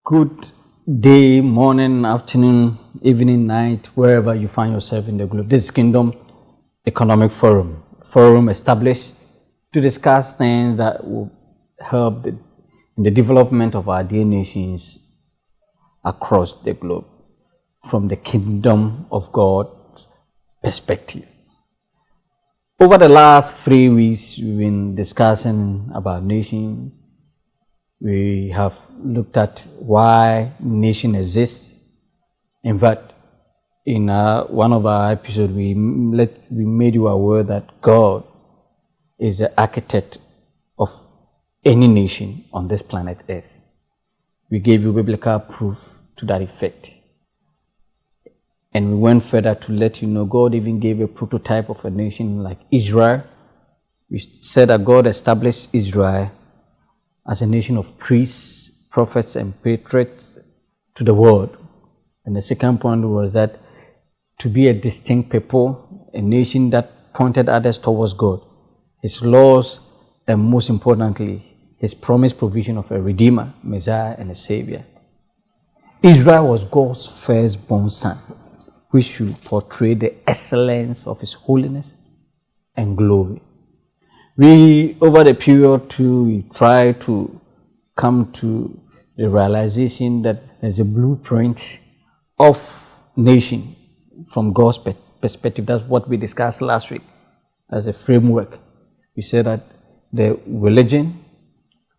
Good day, morning, afternoon, evening, night, wherever you find yourself in the globe. This is Kingdom Economic Forum established to discuss things that will help in the development of our dear nations across the globe from the kingdom of God's perspective. Over the last 3 weeks, we've been discussing about nations. We have looked at why nation exists. In fact, in one of our episodes, we made you aware that God is the architect of any nation on this planet Earth. We gave you biblical proof to that effect. And we went further to let you know God even gave a prototype of a nation like Israel. We said that God established Israel as a nation of priests, prophets, and patriots to the world. And the second point was that to be a distinct people, a nation that pointed others towards God, His laws, and most importantly, His promised provision of a Redeemer, Messiah, and a Savior. Israel was God's firstborn son, which should portray the excellence of His holiness and glory. We, over the period too, we try to come to the realization that there's a blueprint of nation from God's perspective. That's what we discussed last week as a framework. We said that the religion,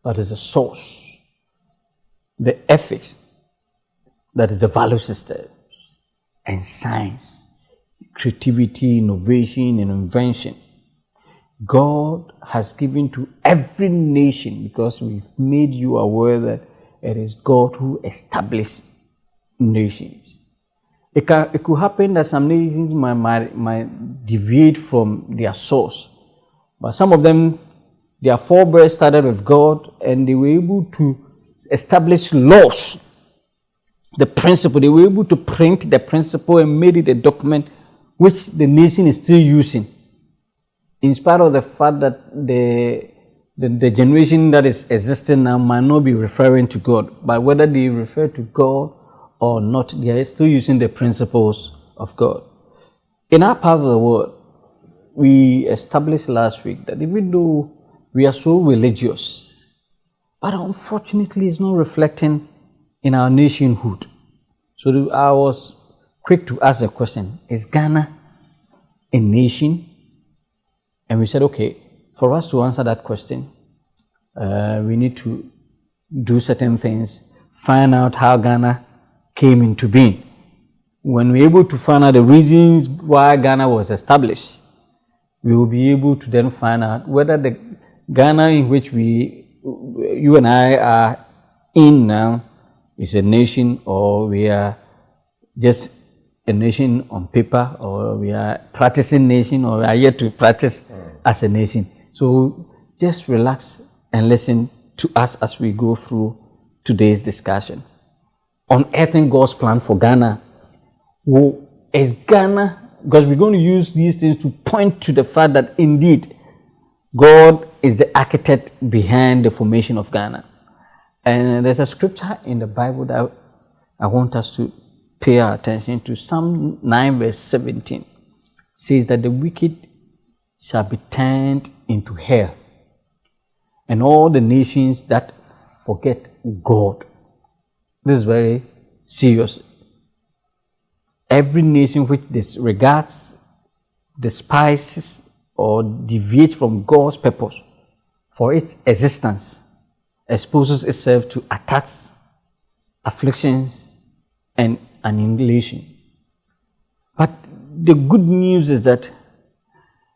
that is the source, the ethics, that is the value system, and science, creativity, innovation, and invention. God has given to every nation, because we've made you aware that it is God who established nations. It could happen that some nations might deviate from their source, but some of them, their forebears started with God, and they were able to establish laws, the principle. They were able to print the principle and made it a document which the nation is still using, in spite of the fact that the generation that is existing now might not be referring to God. But whether they refer to God or not, they are still using the principles of God. In our part of the world, we established last week that even though we are so religious, but unfortunately it's not reflecting in our nationhood. So I was quick to ask the question, is Ghana a nation? And we said, okay, for us to answer that question, we need to do certain things, find out how Ghana came into being. When we're able to find out the reasons why Ghana was established, we will be able to then find out whether the Ghana in which you and I are in now is a nation, or we are just a nation on paper, or we are practicing nation, or we are yet to practice as a nation. So just relax and listen to us as we go through today's discussion. Unearthing God's plan for Ghana. Who is Ghana? Because we're going to use these things to point to the fact that indeed God is the architect behind the formation of Ghana. And there's a scripture in the Bible that I want us to pay our attention to. Psalm 9 verse 17 says that the wicked shall be turned into hell, and all the nations that forget God. This is very serious. Every nation which disregards, despises, or deviates from God's purpose for its existence exposes itself to attacks, afflictions, and annihilation. But the good news is that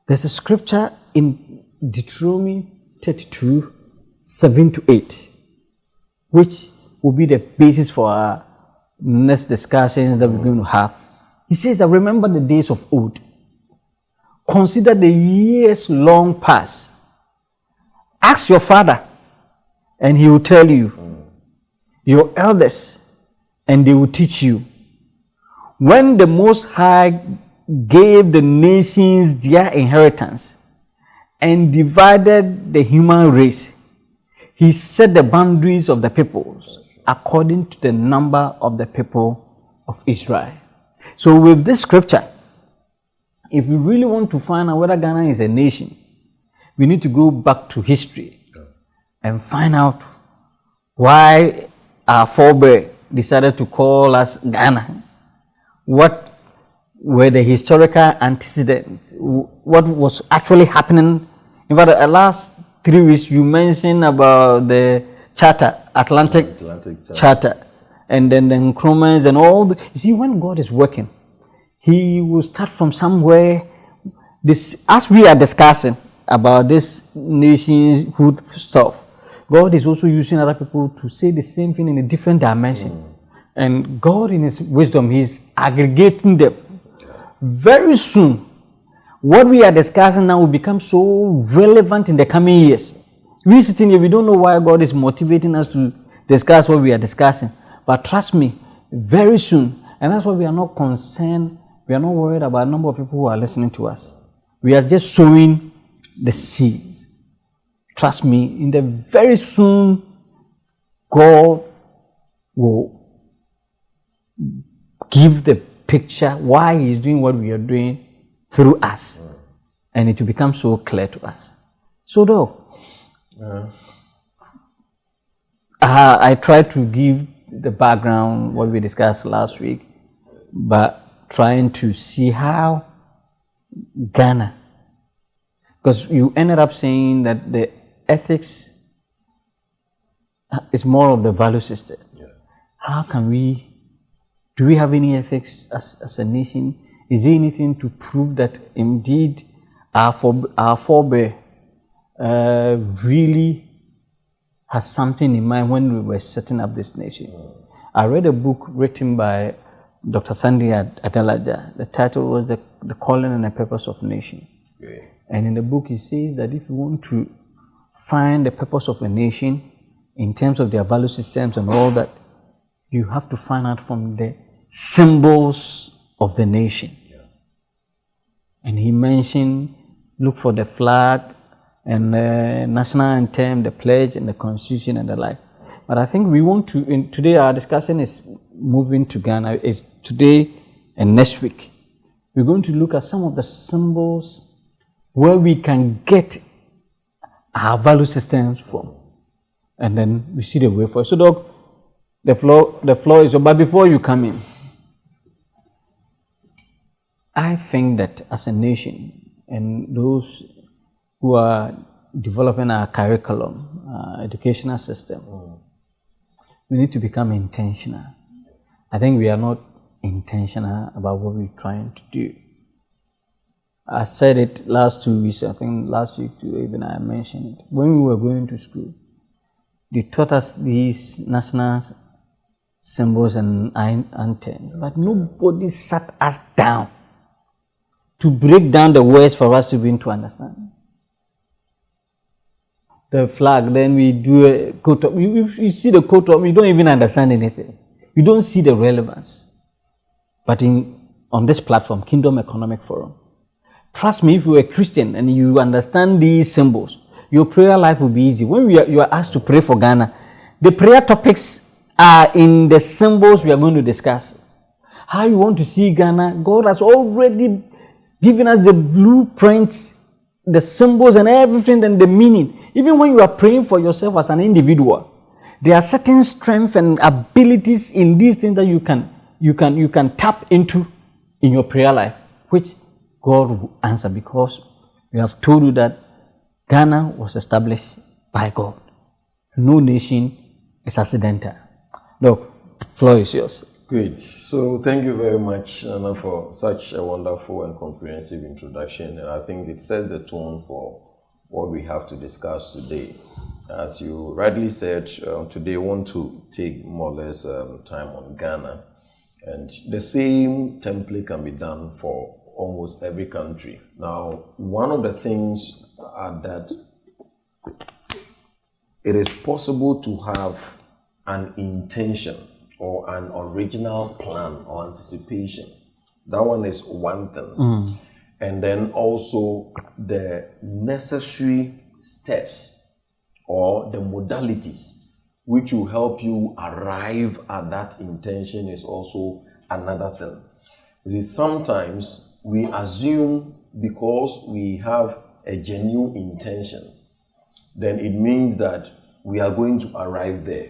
there's a scripture in Deuteronomy 32, 7-8, which will be the basis for our next discussions that we're going to have. He says that remember the days of old. Consider the years long past. Ask your father, and he will tell you. Your elders, and they will teach you. When the Most High gave the nations their inheritance and divided the human race, He set the boundaries of the peoples according to the number of the people of Israel. So with this scripture, if we really want to find out whether Ghana is a nation, we need to go back to history and find out why our forebears decided to call us Ghana. What were the historical antecedents? What was actually happening? In fact, the last 3 weeks you mentioned about the charter, Atlantic Charter, and then the Nkrumahs and all. You see, when God is working, He will start from somewhere. This, as we are discussing about this nationhood stuff, God is also using other people to say the same thing in a different dimension. And God, in His wisdom, He's aggregating them. Very soon, what we are discussing now will become so relevant in the coming years. We sitting here, we don't know why God is motivating us to discuss what we are discussing. But trust me, very soon, and that's why we are not concerned, we are not worried about the number of people who are listening to us. We are just sowing the seeds. Trust me, in the very soon, God will give the picture why He is doing what we are doing through us, and it will become so clear to us. So though, I tried to give the background, what we discussed last week, but trying to see how Ghana, because you ended up saying that the ethics is more of the value system. How can we, do we have any ethics as a nation? Is there anything to prove that indeed our forebear really has something in mind when we were setting up this nation? I read a book written by Dr. Sandy Adelaja. The title was The Calling and the Purpose of Nation. And in the book he says that if you want to find the purpose of a nation in terms of their value systems and all that, you have to find out from the symbols of the nation. And he mentioned, look for the flag and the national anthem, the pledge and the constitution and the like. But I think we want to, today our discussion is moving to Ghana, is today and next week. We're going to look at some of the symbols where we can get our value systems from. And then we see the way forward. So Doc, the floor is yours. But before you come in, I think that as a nation, and those who are developing our curriculum, educational system, we need to become intentional. I think we are not intentional about what we're trying to do. I said it last 2 weeks, I think last week too, even I mentioned it. When we were going to school, they taught us these national symbols and anthems, but nobody sat us down to break down the words for us to be able to understand. The flag, then we do a coat up. You see the coat up, you don't even understand anything. You don't see the relevance. But on this platform, Kingdom Economic Forum, trust me, if you're a Christian and you understand these symbols, your prayer life will be easy. When you are asked to pray for Ghana, the prayer topics are in the symbols we are going to discuss. How you want to see Ghana, God has already given us the blueprints, the symbols and everything and the meaning. Even when you are praying for yourself as an individual, there are certain strengths and abilities in these things that you can tap into in your prayer life, which God will answer, because we have told you that Ghana was established by God. No nation is accidental. Look, the floor is yours. Great. So thank you very much, Anna, for such a wonderful and comprehensive introduction. And I think it sets the tone for what we have to discuss today. As you rightly said, today we want to take more or less time on Ghana. And the same template can be done for almost every country. Now, one of the things are that it is possible to have an intention or an original plan or anticipation. That one is one thing. And then also the necessary steps or the modalities which will help you arrive at that intention is also another thing. You see, sometimes we assume because we have a genuine intention, then it means that we are going to arrive there.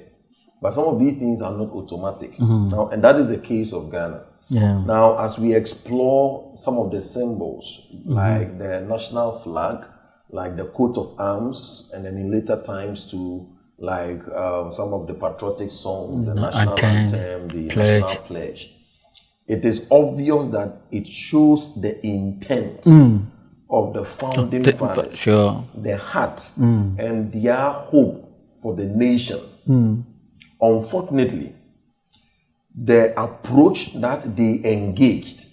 But some of these things are not automatic. Now, and that is the case of Ghana. Yeah. Now, as we explore some of the symbols, like the national flag, like the coat of arms, and then in later times to like some of the patriotic songs, the national anthem, the national pledge, it is obvious that it shows the intent of the founding fathers, their heart, and their hope for the nation. Unfortunately, the approach that they engaged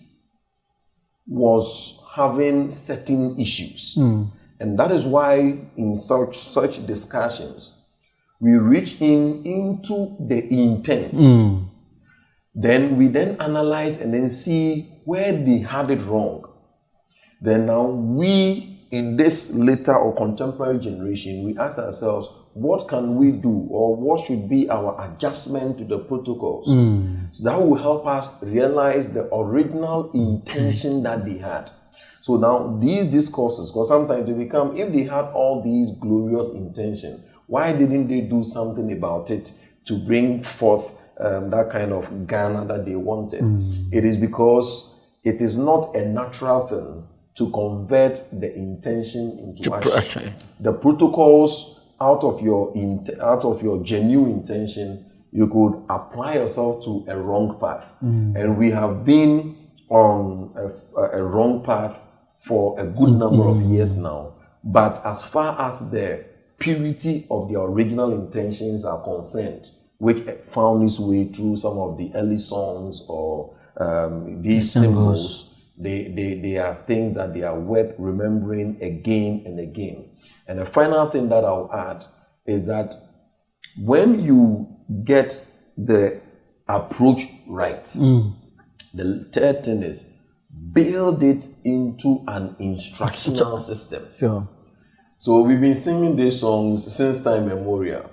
was having certain issues. And that is why in such discussions, we reach into the intent. Then we analyze and then see where they had it wrong. Then now we, in this later or contemporary generation, we ask ourselves, what can we do, or what should be our adjustment to the protocols? So that will help us realize the original intention that they had. So now these discourses, because sometimes they become, if they had all these glorious intentions, why didn't they do something about it to bring forth that kind of Ghana that they wanted? It is because it is not a natural thing to convert the intention into action. The protocols, out of your genuine intention, you could apply yourself to a wrong path. And we have been on a wrong path for a good number of years now. But as far as the purity of the original intentions are concerned, which found its way through some of the early songs or these symbols, they are things that they are worth remembering again and again. And the final thing that I'll add is that when you get the approach right, the third thing is build it into an instructional system. So we've been singing these songs since time immemorial.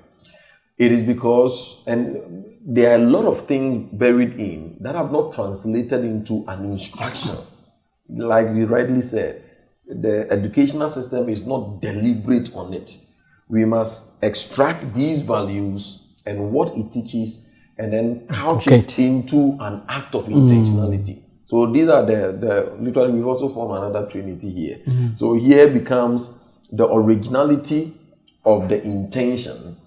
It is because, and there are a lot of things buried in that have not translated into an instruction. Like we rightly said, the educational system is not deliberate on it. We must extract these values and what it teaches and then couch it into an act of intentionality. So these are literally we've also formed another trinity here. So here becomes the originality of the intention,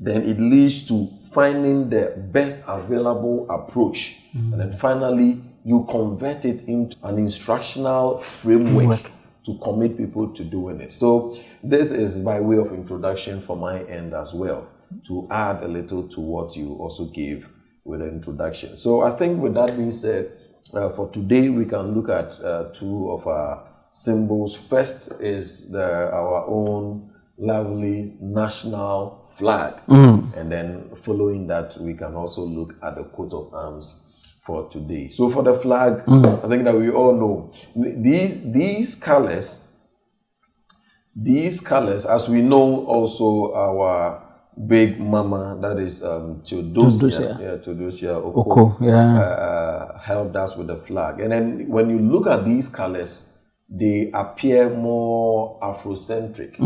then it leads to finding the best available approach, and then finally you convert it into an instructional framework to commit people to doing it. So this is by way of introduction from my end as well, to add a little to what you also gave with the introduction. So I think with that being said, for today we can look at two of our symbols. First is our own lovely national flag, and then following that we can also look at the coat of arms for today. So for the flag, I think that we all know these colors, as we know also our big mama, that is Theodosia Oko, helped us with the flag. And then when you look at these colors, they appear more Afrocentric.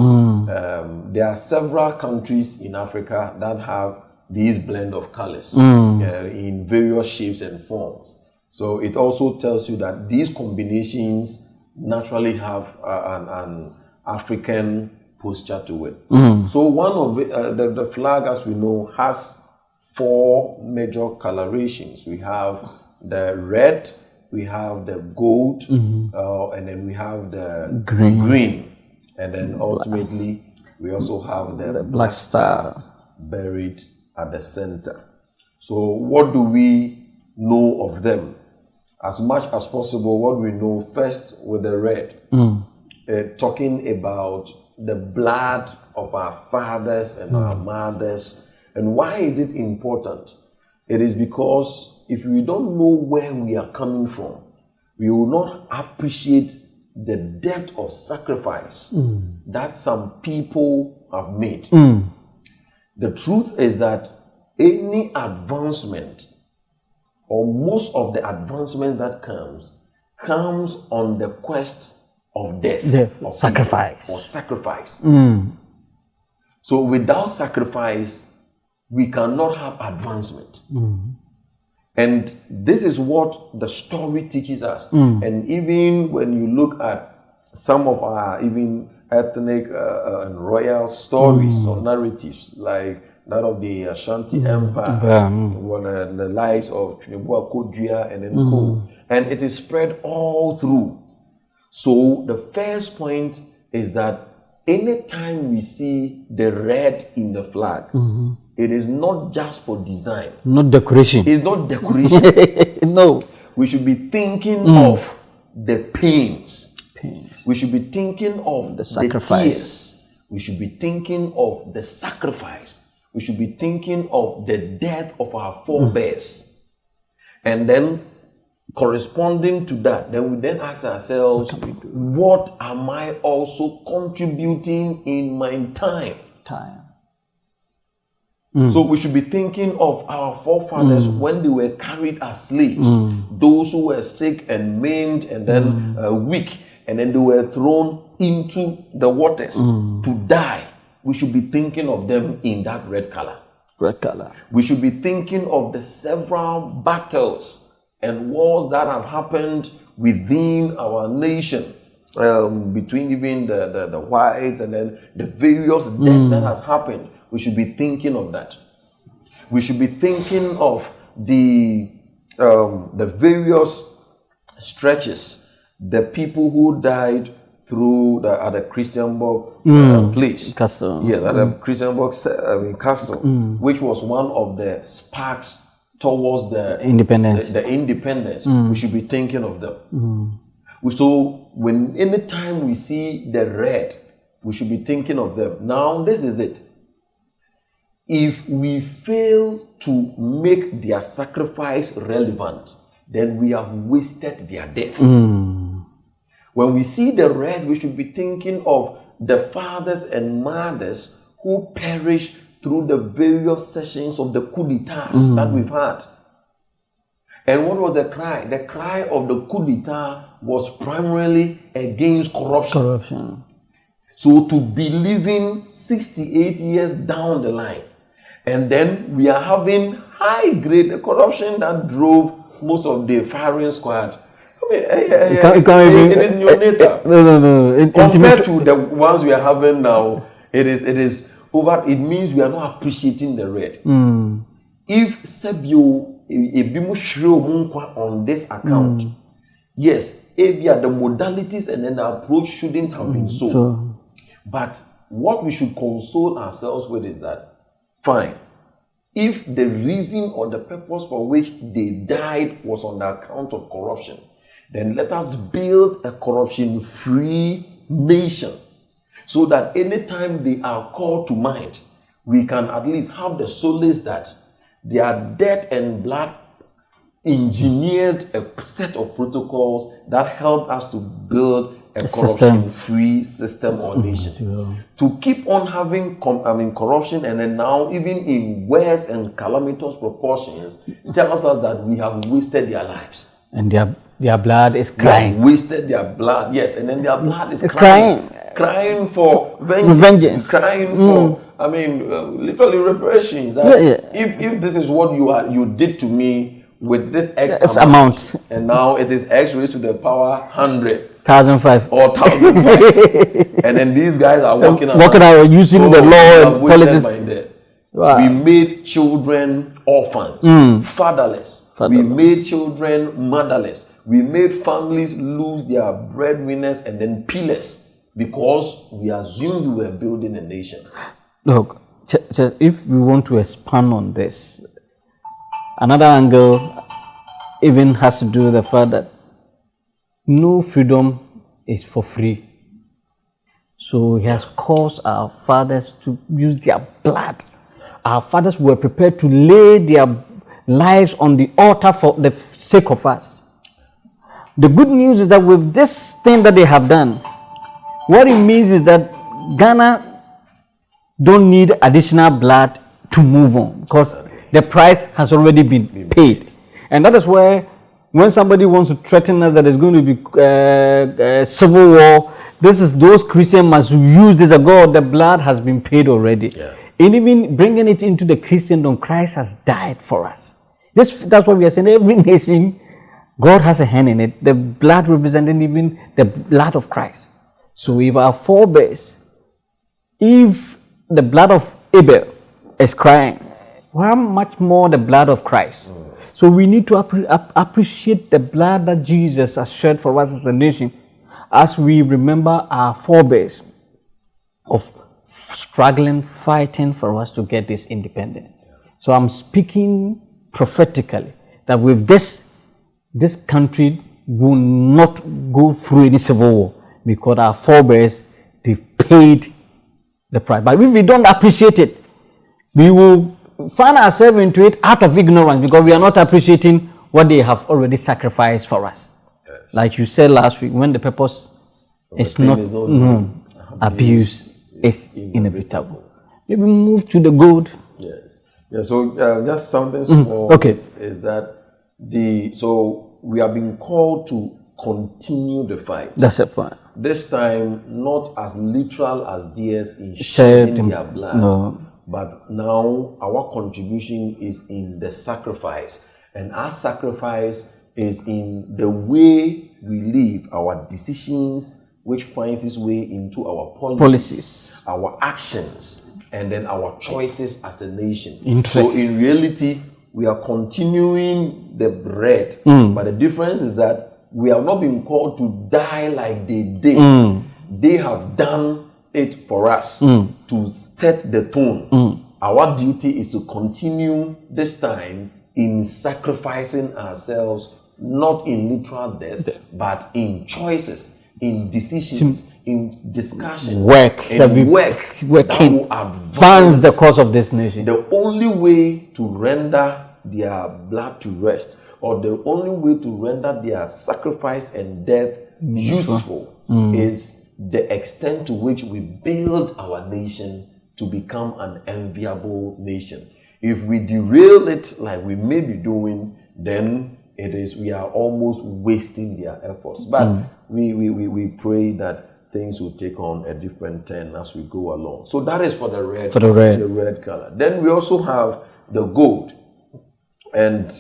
There are several countries in Africa that have these blend of colors in various shapes and forms. So it also tells you that these combinations naturally have an African posture to it. So one of the flag, as we know, has four major colorations. We have the red, we have the gold, and then we have the green. And then ultimately we also have the black star buried at the center. So what do we know of them? As much as possible, what we know first with the red, talking about the blood of our fathers and our mothers. And why is it important? It is because if we don't know where we are coming from, we will not appreciate the depth of sacrifice that some people have made. The truth is that any advancement, or most of the advancement that comes on the quest of death, of sacrifice. people, or sacrifice. So without sacrifice, we cannot have advancement. And this is what the story teaches us. And even when you look at some of our even ethnic and royal stories or narratives, like that of the Ashanti Empire, the likes of Trinidad, Kodria, and then Co. And it is spread all through. So the first point is that anytime we see the red in the flag, it is not just for design. Not decoration. It's not decoration. No. We should be thinking of the pains. We should be thinking of the sacrifice. The tears. We should be thinking of the sacrifice. We should be thinking of the death of our forebears. And then corresponding to that, then we then ask ourselves, what am I also contributing in my time? So we should be thinking of our forefathers when they were carried as slaves, those who were sick and maimed and then weak, and then they were thrown into the waters to die. We should be thinking of them in that red color. We should be thinking of the several battles and wars that have happened within our nation, between even the whites and then the various death that has happened. We should be thinking of that. We should be thinking of the various stretches, the people who died through at the Christiansborg place. Castle. Yeah, at the Christiansborg castle, which was one of the sparks towards the independence. The independence. We should be thinking of them. So anytime we see the red, we should be thinking of them. Now, this is it. If we fail to make their sacrifice relevant, then we have wasted their death. When we see the red, we should be thinking of the fathers and mothers who perished through the various sessions of the coup d'etats that we've had. And what was the cry? The cry of the coup d'etat was primarily against corruption. So to be living 68 years down the line, and then we are having high-grade corruption that drove most of the firing squad. I mean, it is neonatal. No. Compared to the ones we are having now, it is over. It means we are not appreciating the red. If Sebio on this account, yes, the modalities and then the approach shouldn't have been so. But what we should console ourselves with is that, fine, if the reason or the purpose for which they died was on the account of corruption, then let us build a corruption-free nation so that anytime they are called to mind, we can at least have the solace that their death and blood engineered a set of protocols that help us to build a corruption-free system or nation. To keep on having corruption and then now even in worse and calamitous proportions tells us that we have wasted their lives. And their blood is crying. They have wasted their blood, yes, and then their blood is crying for vengeance. Crying for, literally reparations. If this is what you did to me with this X amount, and now it is X raised to the power 100. 1,005 or 1,005, and then these guys are walking out using the law and politics. Wow. We made children orphans, fatherless. We made children motherless. We made families lose their breadwinners and then pillars because we assumed we were building a nation. Look, if we want to expand on this, another angle even has to do with the fact that no freedom is for free. So he has caused our fathers to use their blood. Our fathers were prepared to lay their lives on the altar for the sake of us. The good news is that with this thing that they have done, what it means is that Ghana don't need additional blood to move on, because the price has already been paid. And that is where, when somebody wants to threaten us that there's going to be civil war, this is those Christians must use this as God. The blood has been paid already. Yeah. And even bringing it into the Christendom, Christ has died for us. That's what we are saying. Every nation, God has a hand in it. The blood representing even the blood of Christ. So if our forebears, if the blood of Abel is crying, how much more the blood of Christ? So we need to appreciate the blood that Jesus has shed for us as a nation, as we remember our forebears of struggling, fighting for us to get this independence. So I'm speaking prophetically that with this country will not go through any civil war, because our forebears, they've paid the price. But if we don't appreciate it, we will find ourselves into it out of ignorance, because we are not appreciating what they have already sacrificed for us. Yes. Like you said last week, when the purpose is not known, abuse is inevitable. Maybe move to the gold. Yes. Yeah. So just something small. Okay. Is that so we are being called to continue the fight. That's a point. This time, not as literal as theirs in shedding their blood. No. But now our contribution is in the sacrifice. And our sacrifice is in the way we live, our decisions, which finds its way into our policies, our actions, and then our choices as a nation. Interests. So in reality, we are continuing the bread. But the difference is that we have not been called to die like they did. They have done it for us to set the tone. Our duty is to continue this time in sacrificing ourselves, not in literal death, but in choices, in decisions, in discussion, working that will advance the cause of this nation. The only way to render their blood to rest, or the only way to render their sacrifice and death useful, is the extent to which we build our nation to become an enviable nation. If we derail it like we may be doing, then we are almost wasting their efforts. But we pray that things will take on a different turn as we go along. So that is for the red, the red color. Then we also have the gold. And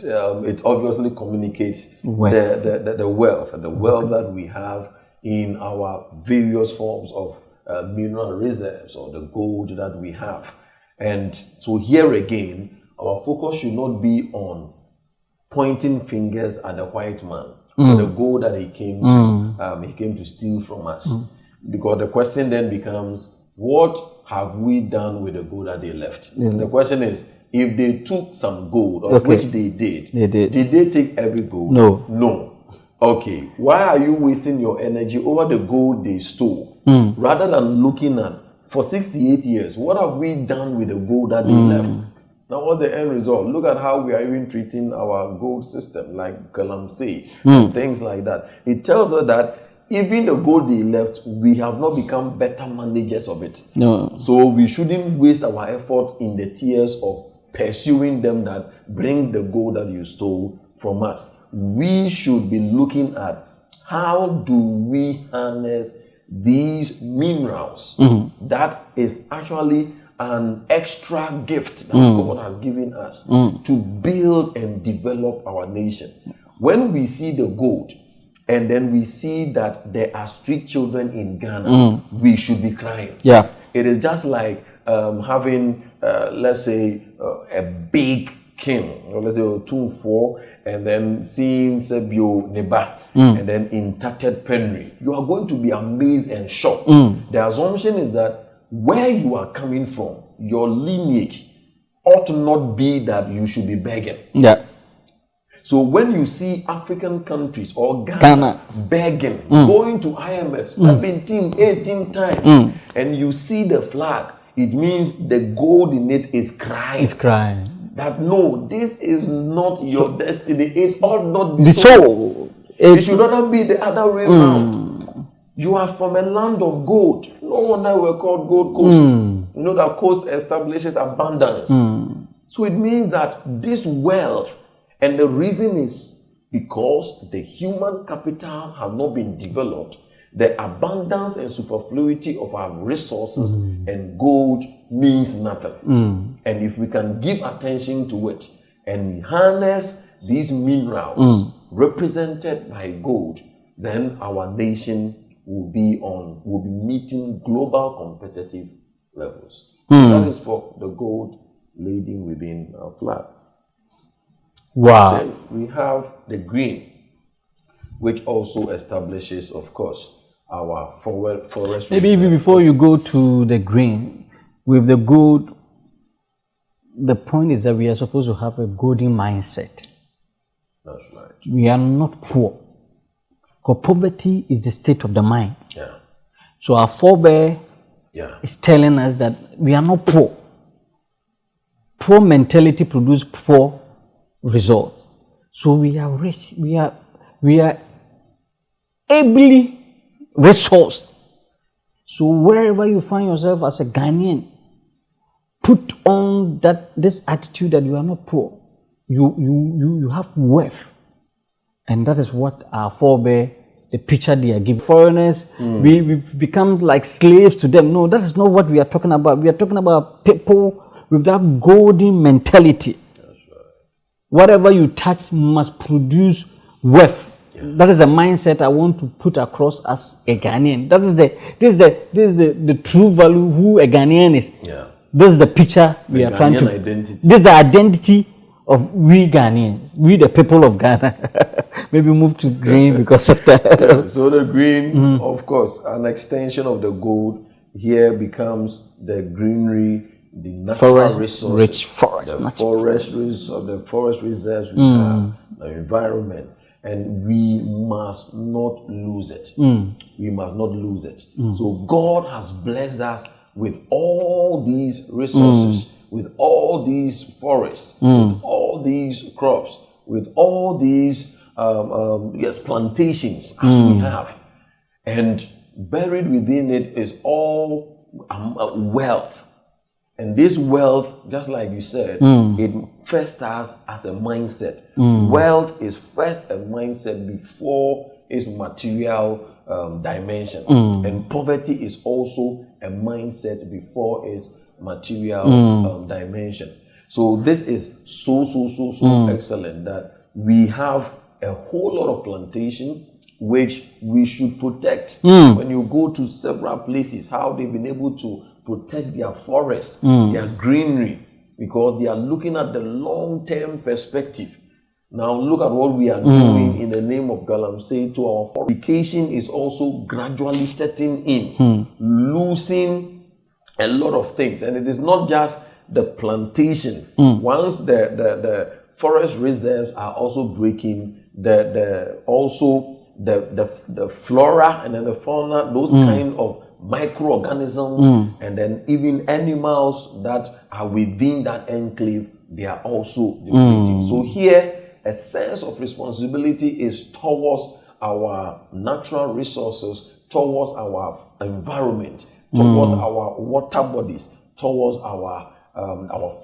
it obviously communicates the wealth that we have in our various forms of mineral reserves, or the gold that we have. And so here again, our focus should not be on pointing fingers at the white man for the gold that he came to steal from us. Because the question then becomes, what have we done with the gold that they left? The question is, if they took some gold, of which they did they take every gold? No. Okay, why are you wasting your energy over the gold they stole, rather than looking at, for 68 years, what have we done with the gold that they left? Now, what's the end result? Look at how we are even treating our gold system, like Galamsey, things like that. It tells us that even the gold they left, we have not become better managers of it. No. So we shouldn't waste our effort in the tears of pursuing them that bring the gold that you stole from us. We should be looking at, how do we harness these minerals? That is actually an extra gift that God has given us to build and develop our nation. When we see the gold, and then we see that there are street children in Ghana, we should be crying. Yeah. It is just like having, let's say, a big king, or let's say Otumfuo, and then seeing Sebio Neba, and then in tattered penury. You are going to be amazed and shocked. The assumption is that where you are coming from, your lineage ought not be that you should be begging. Yeah. So when you see African countries or Ghana begging, going to IMF 17, 18 times, and you see the flag, it means the gold in it is crying. It's crying. That no, this is not your destiny. It ought not be The so. soul. It should not be the other way around. You are from a land of gold. No wonder we're called Gold Coast. You know that coast establishes abundance. So it means that this wealth, and the reason is because the human capital has not been developed, the abundance and superfluity of our resources and gold means nothing. And if we can give attention to it and harness these minerals represented by gold, then our nation will be meeting global competitive levels. That is for the gold leading within our flag. Wow. Then we have the green, which also establishes, of course, our forest. Maybe even before you go to the green, with the gold, the point is that we are supposed to have a golden mindset. That's right. We are not poor. Because poverty is the state of the mind. Yeah. So our forebear is telling us that we are not poor. Poor mentality produces poor results. So we are rich. We are ably resourced. So wherever you find yourself as a Ghanaian, put on this attitude that you are not poor. You have wealth. And that is what our forebear, the picture they are giving. Foreigners, we've become like slaves to them. No, that is not what we are talking about. We are talking about people with that golden mentality. That's right. Whatever you touch must produce wealth. Yeah. That is the mindset I want to put across as a Ghanaian. This is the true value who a Ghanaian is. Yeah. This is the picture we are trying to. Identity. This is the identity of we Ghanaians, we the people of Ghana. Maybe move to green because of that. So the green, of course, an extension of the gold here becomes the greenery, the natural resources, rich forest, the forest reserves we have, the environment, and we must not lose it. We must not lose it. So God has blessed us with all these resources, with all these forests, with all these crops, with all these plantations as we have, and buried within it is all wealth. And this wealth, just like you said, it first starts as a mindset. Wealth is first a mindset before its material dimension, and poverty is also a mindset before its material dimension. So this is so excellent that we have a whole lot of plantation which we should protect. When you go to several places, how they've been able to protect their forests, their greenery, because they are looking at the long-term perspective. Now look at what we are doing in the name of Galamsey to our forest. Education is also gradually setting in, losing a lot of things. And it is not just the plantation. Once the forest reserves are also breaking, the flora and then the fauna, those kind of microorganisms, and then even animals that are within that enclave, they are also depleting. So here, a sense of responsibility is towards our natural resources, towards our environment, towards our water bodies, towards our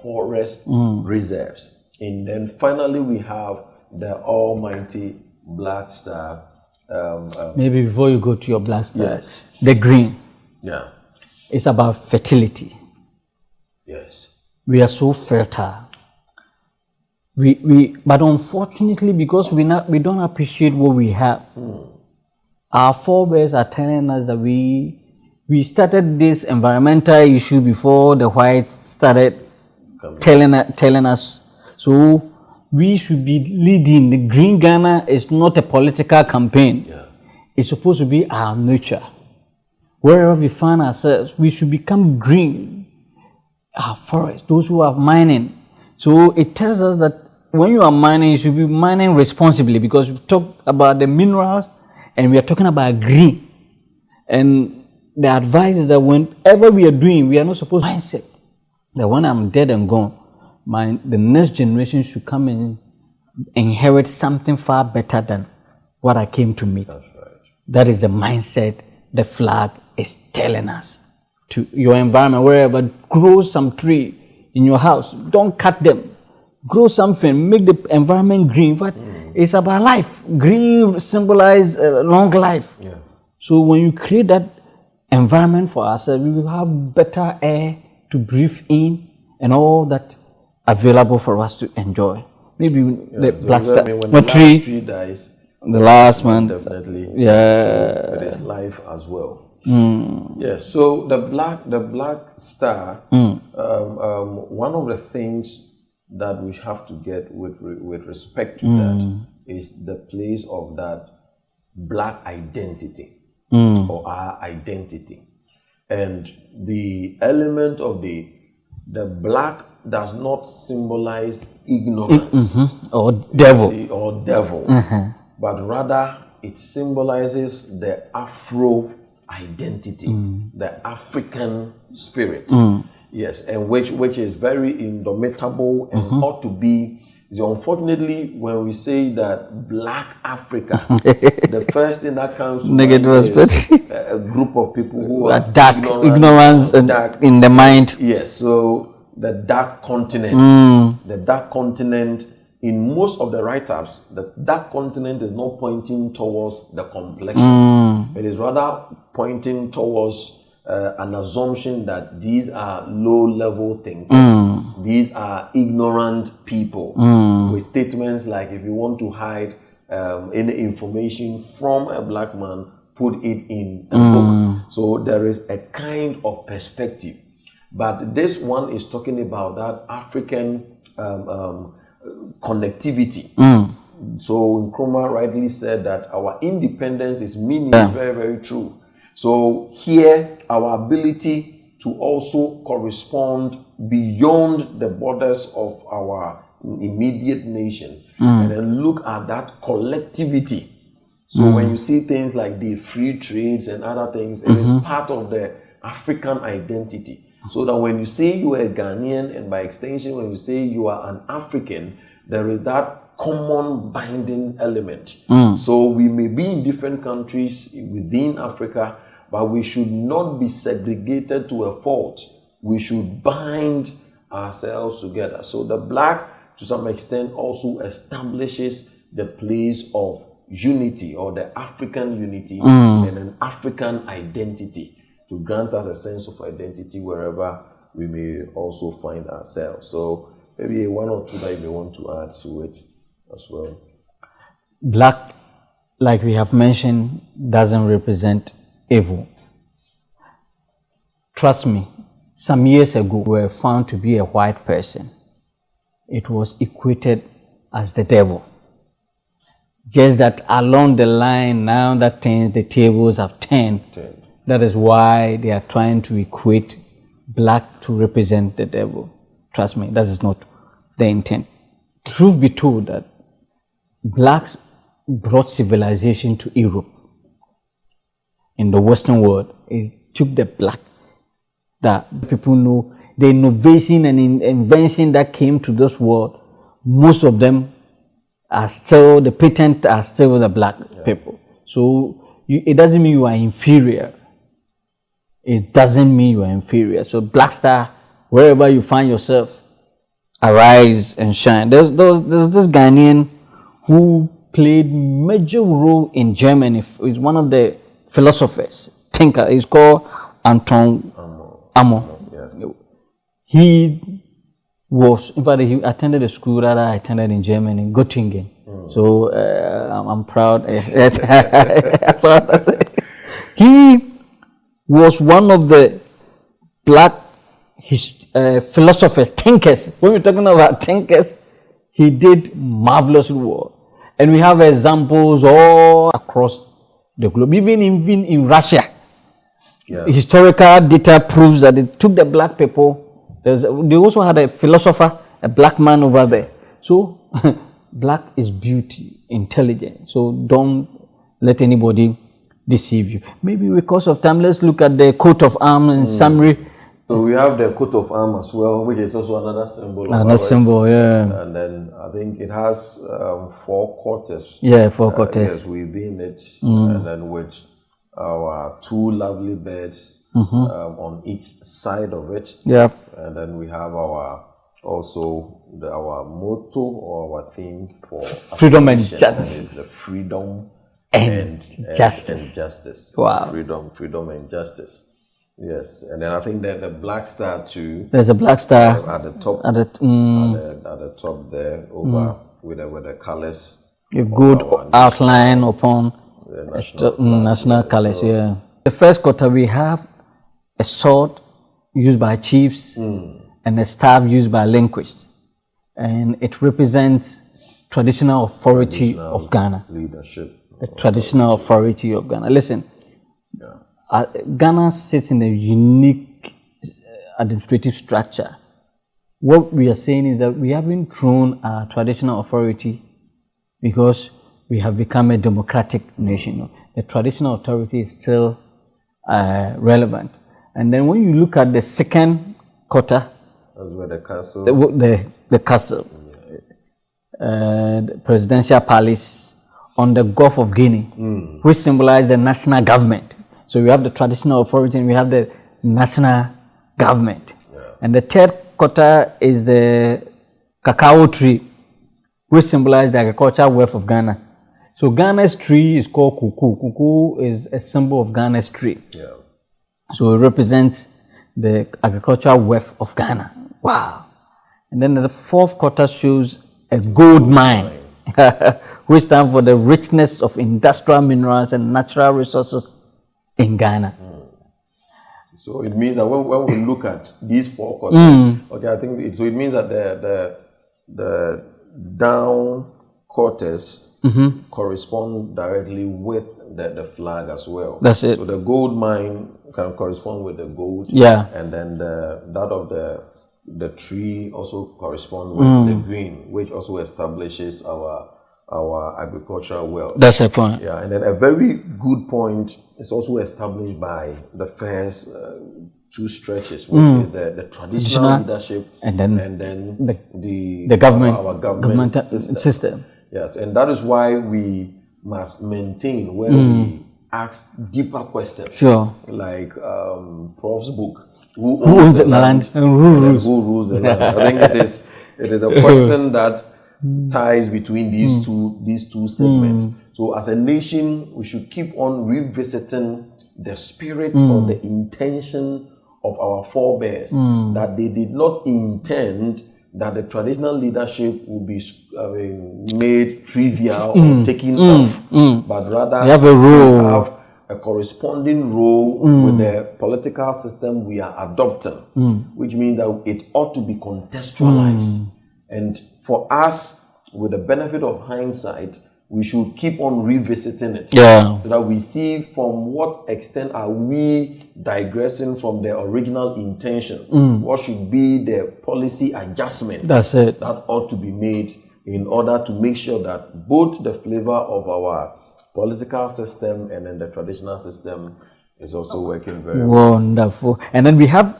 forest reserves. And then finally, we have the almighty Black Star. Maybe before you go to your Black Star, the green. Yeah. It's about fertility. Yes. We are so fertile. But unfortunately, because we don't appreciate what we have, our forebears are telling us that we started this environmental issue before the whites started telling us. So we should be leading. The Green Ghana is not a political campaign. Yeah. It's supposed to be our nature. Wherever we find ourselves, we should become green. Our forest, those who are mining. So it tells us that when you are mining, you should be mining responsibly, because we've talked about the minerals and we are talking about green. And the advice is that whenever we are doing, we are not supposed to mindset that when I'm dead and gone, the next generation should come and inherit something far better than what I came to meet. That's right. That is the mindset the flag is telling us. To your environment, wherever, grow some tree in your house. Don't cut them. Grow something, make the environment green. But it's about life. Green symbolizes long life. Yeah. So when you create that environment for ourselves, we will have better air to breathe in and all that available for us to enjoy. Maybe the black star, when the tree dies, the last one, definitely, yeah, it is life as well. Yes. So the black star. One of the things that we have to get with respect to that is the place of that black identity or our identity, and the element of the black does not symbolize ignorance or devil, but rather it symbolizes the Afro identity, the African spirit. Yes, and which is very indomitable and ought to be. Unfortunately, when we say that Black Africa, the first thing that comes to mind is a group of people who are dark, ignorance in the mind. Yes, so the dark continent, in most of the write-ups, the dark continent is not pointing towards the complexion. It is rather pointing towards an assumption that these are low-level thinkers. These are ignorant people with statements like, if you want to hide any information from a black man, put it in a book. So there is a kind of perspective. But this one is talking about that African connectivity. So Nkrumah rightly said that our independence is meaning is very, very true. So here, our ability to also correspond beyond the borders of our immediate nation and then look at that collectivity. So when you see things like the free trades and other things, it is part of the African identity. So that when you say you are a Ghanaian, and by extension, when you say you are an African, there is that common binding element. So we may be in different countries within Africa, but we should not be segregated to a fault. We should bind ourselves together. So the black, to some extent, also establishes the place of unity, or the African unity and an African identity, to grant us a sense of identity wherever we may also find ourselves. So maybe one or two that you may want to add to it as well. Black, like we have mentioned, doesn't represent evil. Trust me, some years ago, we were found to be a white person. It was equated as the devil. Just that along the line, now that the tables have turned. That is why they are trying to equate black to represent the devil. Trust me, that is not the intent. Truth be told, that blacks brought civilization to Europe. In the Western world, it took the black that people know, the innovation and invention that came to this world, most of them are still, the patent are still with the black people. So it doesn't mean you are inferior. It doesn't mean you are inferior. So Black Star, wherever you find yourself, arise and shine. There's this Ghanaian who played major role in Germany. He's one of the philosophers, thinker. He's called Anton Amo. Yes. He was, in fact, he attended a school that I attended in Germany, Göttingen. So I'm proud. He was one of the black philosophers, thinkers. When we're talking about thinkers, he did marvelous work. And we have examples all across the globe, even in Russia. Yeah. Historical data proves that it took the black people. They also had a philosopher, a black man over there. So black is beauty, intelligence. So don't let anybody deceive you. Maybe because of time, let's look at the coat of arms in summary. So we have the coat of arms as well, which is also another symbol. Another symbol, yeah. And then I think it has 4 quarters. Yeah, 4 quarters. Yes, within it, and then with our two lovely birds on each side of it. Yep. And then we have our motto or our theme for freedom and affirmation, justice. and it's the freedom And justice. and justice. Wow. Freedom and justice. Yes, and then I think that the black star too. There's a black star at the top. at the, At the top there, over with the colors. a good outline upon The national colors. Yeah. The first quarter we have a sword used by chiefs and a staff used by linguists, and it represents traditional authority of Ghana. leadership. The traditional authority of Ghana. Listen, Ghana sits in a unique administrative structure. What we are saying is that we haven't thrown our traditional authority because we have become a democratic nation. The traditional authority is still relevant. And then when you look at the second quarter, That's where the castle. the castle, the presidential palace on the Gulf of Guinea, which symbolize the national government. So we have the traditional authority and we have the national government. And the third quarter is the cacao tree, which symbolize the agricultural wealth of Ghana. So Ghana's tree is called kuku. Kuku is a symbol of Ghana's tree. Yeah. So it represents the agricultural wealth of Ghana. Wow. And then the fourth quarter shows a gold mine, which stands for the richness of industrial minerals and natural resources in Ghana. So it means that when we look at these four quarters, okay, I think it means that the down quarters correspond directly with the flag as well. That's it. So the gold mine can correspond with the gold. Yeah. And then that of the tree also correspond with the green, which also establishes our agricultural wealth. That's a point. Yeah, and then a very good point is also established by the first two stretches, which is the traditional leadership and then the government, our government system. Yes, and that is why we must maintain when we ask deeper questions. Sure. Like Prof's book, who owns the land and who rules the land? I think it is a question that ties between these two segments. So as a nation, we should keep on revisiting the spirit or the intention of our forebears, that they did not intend that the traditional leadership will be made trivial or taken off, but rather we have a role. have a corresponding role with the political system we are adopting, which means that it ought to be contextualized. And for us, with the benefit of hindsight, we should keep on revisiting it, so that we see from what extent are we digressing from the original intention. What should be the policy adjustment that ought to be made in order to make sure that both the flavor of our political system and then the traditional system is also working very well. Wonderful. And then we have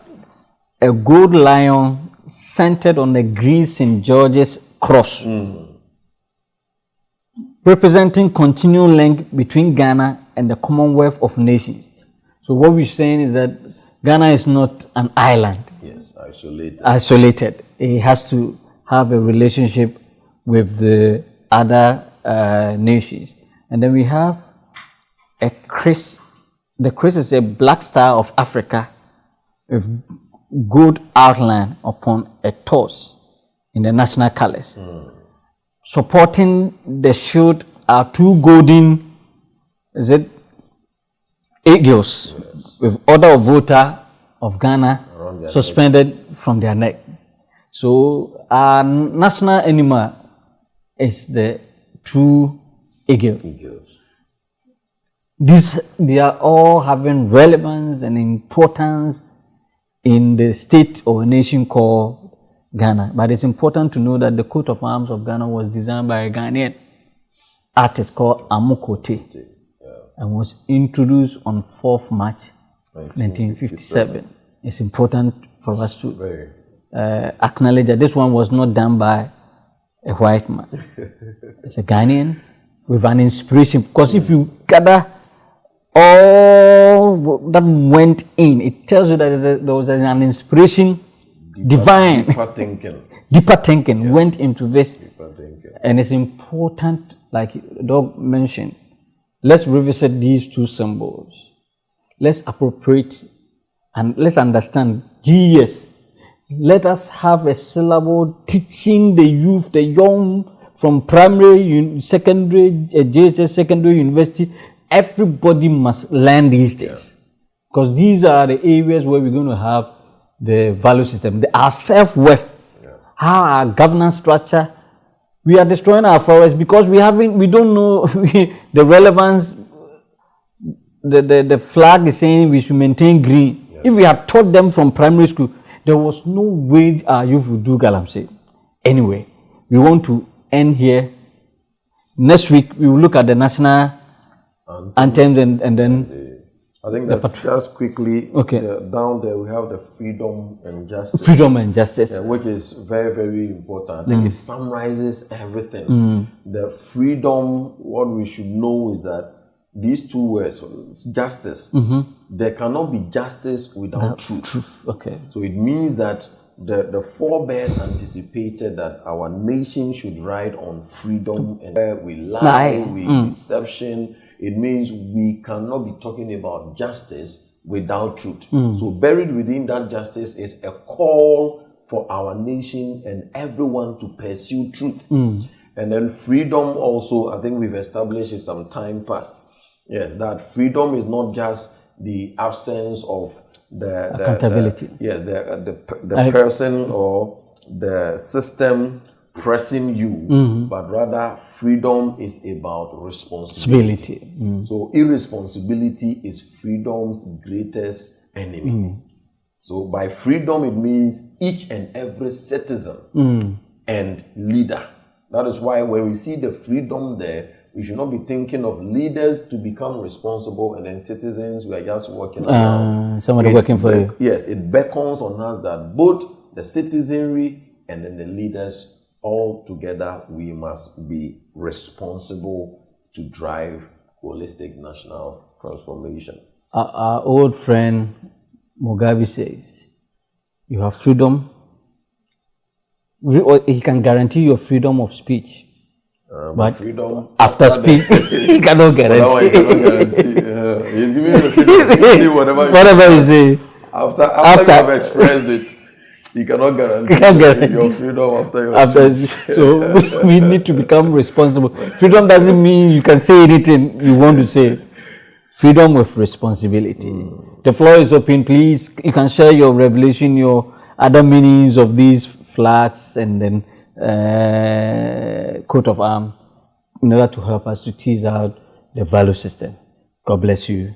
a gold lion centered on the green St. George's cross, representing continual link between Ghana and the Commonwealth of Nations. So what we're saying is that Ghana is not an island. Yes, isolated. Isolated. It has to have a relationship with the other nations. And then we have a Chris. The Chris is a black star of Africa with gold outline upon a torso in the national colors. Supporting the shield are two golden, eagles with Order of Voter of Ghana suspended from their neck. So our national animal is the two eagles. They are all having relevance and importance in the state or nation called Ghana. But it's important to know that the coat of arms of Ghana was designed by a Ghanaian artist called Amukote and was introduced on 4th March 1957. It's important for us to acknowledge that this one was not done by a white man. It's a Ghanaian with an inspiration, because if you gather all that went in. It tells you that there was an inspiration, divine, deeper thinking went into this. And it's important, like Doug mentioned, let's revisit these two symbols. Let's appropriate and let's understand GES. Let us have a syllable teaching the youth, the young, from primary, secondary, JHS, secondary, university. Everybody must learn these things. Because these are the areas where we're going to have the value system, our self-worth, how our governance structure. We are destroying our forests because we don't know the relevance. The flag is saying we should maintain green. If we had taught them from primary school, there was no way our youth would do Galamsey. Anyway, we want to end here. Next week, we will look at the national anthems and then... I think that's just quickly, down there we have the freedom and justice. Freedom and justice. Which is very, very important. I think it summarizes everything. The freedom, what we should know is that these two words, justice, there cannot be justice without truth. Okay. So it means that the forebears anticipated that our nation should ride on freedom and where we lie, deception. It means we cannot be talking about justice without truth. So buried within that justice is a call for our nation and everyone to pursue truth. And then freedom also, I think we've established it some time past. Yes, that freedom is not just the absence of the accountability. The person or the system pressing you, but rather freedom is about responsibility. So irresponsibility is freedom's greatest enemy. So by freedom, it means each and every citizen and leader. That is why when we see the freedom there, we should not be thinking of leaders to become responsible and then citizens, we are just working around. Somebody working for you. Yes, it beckons on us that both the citizenry and then the leaders, all together, we must be responsible to drive holistic national transformation. Our old friend Mugabe says, you have freedom. He can guarantee your freedom of speech. But freedom after speech, he cannot guarantee. He's giving you the freedom to say whatever you say. After you have expressed it, you cannot guarantee your freedom after your speech. So we need to become responsible. Freedom doesn't mean you can say anything you want to say. Freedom with responsibility. The floor is open. Please, you can share your revelation, your other meanings of these flags and then coat of arms in order to help us to tease out the value system. God bless you.